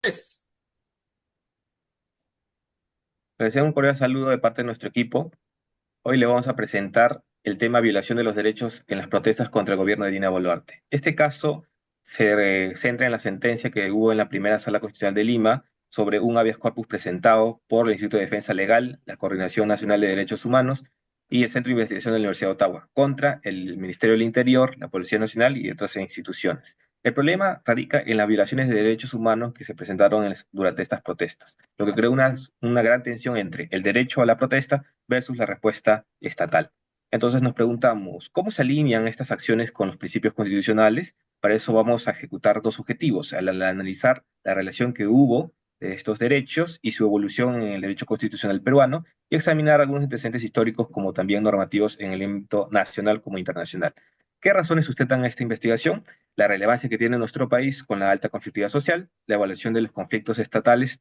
3. Les deseo un cordial saludo de parte de nuestro equipo. Hoy le vamos a presentar el tema violación de los derechos en las protestas contra el gobierno de Dina Boluarte. Este caso se centra en la sentencia que hubo en la primera sala constitucional de Lima sobre un habeas corpus presentado por el Instituto de Defensa Legal, la Coordinación Nacional de Derechos Humanos y el Centro de Investigación de la Universidad de Ottawa contra el Ministerio del Interior, la Policía Nacional y otras instituciones. El problema radica en las violaciones de derechos humanos que se presentaron durante estas protestas, lo que creó una gran tensión entre el derecho a la protesta versus la respuesta estatal. Entonces nos preguntamos, ¿cómo se alinean estas acciones con los principios constitucionales? Para eso vamos a ejecutar dos objetivos, al analizar la relación que hubo de estos derechos y su evolución en el derecho constitucional peruano y examinar algunos antecedentes históricos como también normativos en el ámbito nacional como internacional. ¿Qué razones sustentan esta investigación? La relevancia que tiene nuestro país con la alta conflictividad social, la evaluación de los conflictos estatales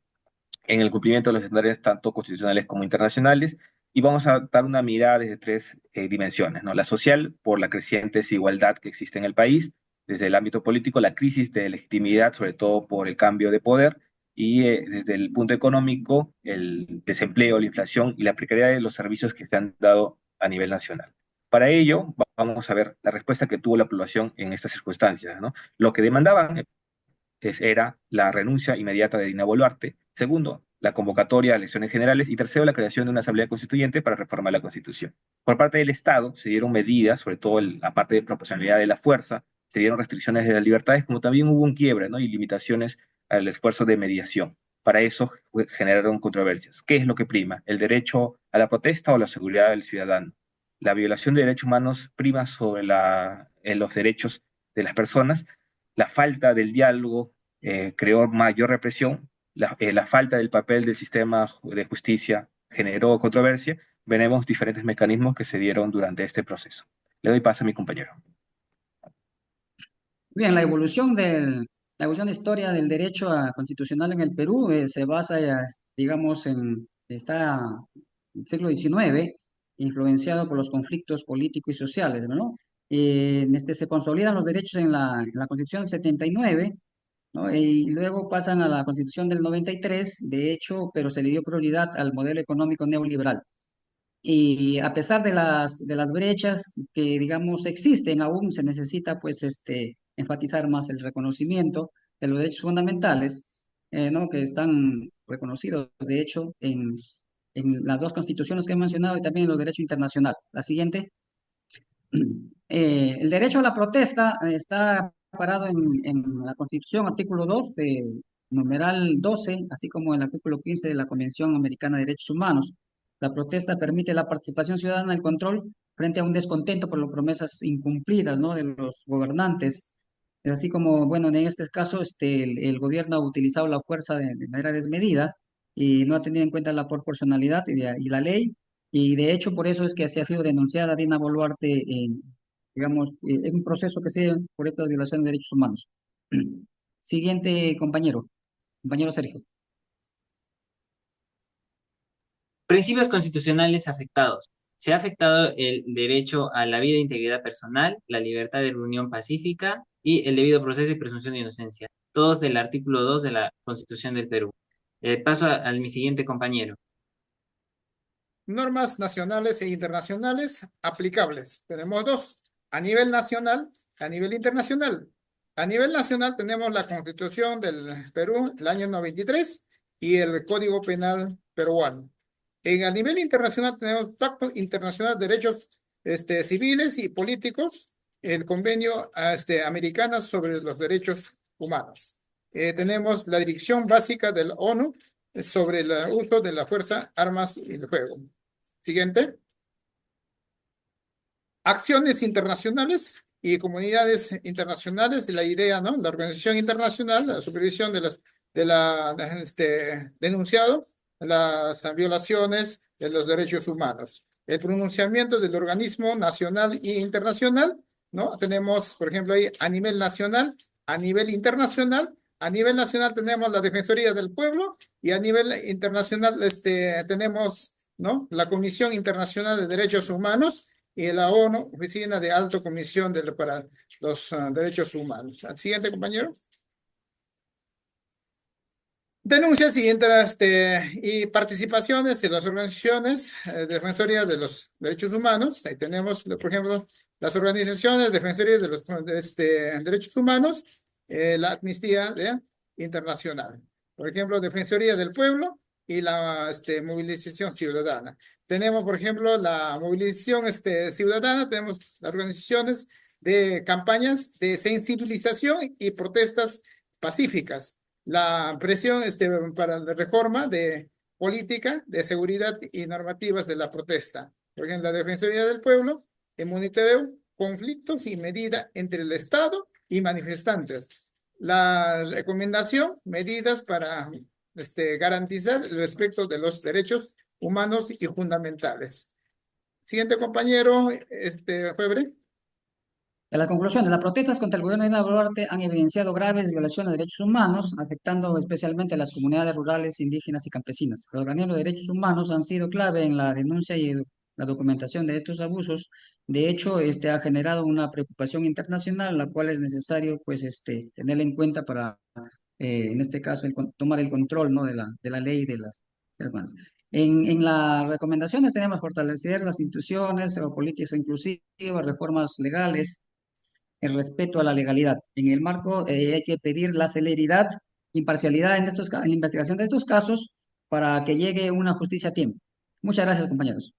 en el cumplimiento de los estándares tanto constitucionales como internacionales, y vamos a dar una mirada desde tres dimensiones, ¿no? La social, por la creciente desigualdad que existe en el país; desde el ámbito político, la crisis de legitimidad, sobre todo por el cambio de poder; y desde el punto económico, el desempleo, la inflación y la precariedad de los servicios que se han dado a nivel nacional. Para ello, vamos a ver la respuesta que tuvo la población en estas circunstancias, ¿no? Lo que demandaban era la renuncia inmediata de Dina Boluarte; segundo, la convocatoria a elecciones generales; y tercero, la creación de una asamblea constituyente para reformar la Constitución. Por parte del Estado se dieron medidas, sobre todo la parte de proporcionalidad de la fuerza, se dieron restricciones de las libertades, como también hubo un quiebre, ¿no? Y limitaciones al esfuerzo de mediación. Para eso generaron controversias. ¿Qué es lo que prima? ¿El derecho a la protesta o la seguridad del ciudadano? La violación de derechos humanos prima sobre los derechos de las personas. La falta del diálogo creó mayor represión; la falta del papel del sistema de justicia generó controversia. Veremos diferentes mecanismos que se dieron durante este proceso. Le doy paso a mi compañero. Bien, la evolución de historia del derecho constitucional en el Perú se basa, digamos, está en el siglo XIX, influenciado por los conflictos políticos y sociales, ¿no? Se consolidan los derechos en la Constitución del 79, ¿no? Y luego pasan a la Constitución del 93, de hecho, pero se le dio prioridad al modelo económico neoliberal. Y a pesar de las brechas que, digamos, existen aún, se necesita, pues, enfatizar más el reconocimiento de los derechos fundamentales, ¿no? Que están reconocidos, de hecho, en las dos constituciones que he mencionado y también en los derechos internacionales. La siguiente. El derecho a la protesta está parado en la Constitución, artículo 2, numeral 12, así como en el artículo 15 de la Convención Americana de Derechos Humanos. La protesta permite la participación ciudadana, el control frente a un descontento por las promesas incumplidas, ¿no? De los gobernantes. Así como, bueno, en este caso, el gobierno ha utilizado la fuerza de manera desmedida y no ha tenido en cuenta la proporcionalidad y la ley, y de hecho por eso es que se ha sido denunciada Dina Boluarte digamos, en un proceso que sea por esta violación de derechos humanos. Siguiente compañero Sergio. Principios constitucionales afectados. Se ha afectado el derecho a la vida e integridad personal, la libertad de reunión pacífica y el debido proceso y presunción de inocencia. Todos del artículo 2 de la Constitución del Perú. Paso a mi siguiente compañero. Normas nacionales e internacionales aplicables. Tenemos dos, a nivel nacional, a nivel internacional. A nivel nacional tenemos la Constitución del Perú, el año 93, y el Código Penal peruano. A nivel internacional tenemos Pacto Internacional de Derechos Civiles y Políticos, el Convenio Americano sobre los Derechos Humanos. Tenemos la Dirección Básica de la ONU sobre el uso de la fuerza, armas y el fuego. Siguiente. Acciones internacionales y comunidades internacionales de la idea, ¿no? La organización internacional, la supervisión denunciado las violaciones de los derechos humanos. El pronunciamiento del organismo nacional e internacional, ¿no? Tenemos, por ejemplo, ahí a nivel nacional, a nivel internacional. A nivel nacional tenemos la Defensoría del Pueblo y a nivel internacional tenemos, ¿no? La Comisión Internacional de Derechos Humanos y la ONU, Oficina de Alto Comisión para los Derechos Humanos. Al siguiente, compañero. Denuncias y participaciones de las organizaciones de Defensoría de los Derechos Humanos. Ahí tenemos, por ejemplo, las organizaciones Defensoría de los Derechos Humanos, la Amnistía Internacional. Por ejemplo, Defensoría del Pueblo y la movilización ciudadana. Tenemos, por ejemplo, la movilización ciudadana, tenemos las organizaciones de campañas de sensibilización y protestas pacíficas. La presión para la reforma de política de seguridad y normativas de la protesta. Por ejemplo, la Defensoría del Pueblo, el monitoreo, conflictos y medida entre el Estado y manifestantes. La recomendación, medidas para garantizar el respeto de los derechos humanos y fundamentales. Siguiente compañero, Febre. En la conclusión, las protestas contra el gobierno de Dina Boluarte han evidenciado graves violaciones de derechos humanos, afectando especialmente a las comunidades rurales, indígenas y campesinas. Los organismos de derechos humanos han sido clave en la denuncia y la documentación de estos abusos. De hecho, ha generado una preocupación internacional, la cual es necesario, pues, tenerla en cuenta para, en este caso, tomar el control, ¿no? de la ley de las demás. En las recomendaciones tenemos fortalecer las instituciones o políticas inclusivas, reformas legales, el respeto a la legalidad. En el marco hay que pedir la celeridad, imparcialidad en la investigación de estos casos para que llegue una justicia a tiempo. Muchas gracias, compañeros.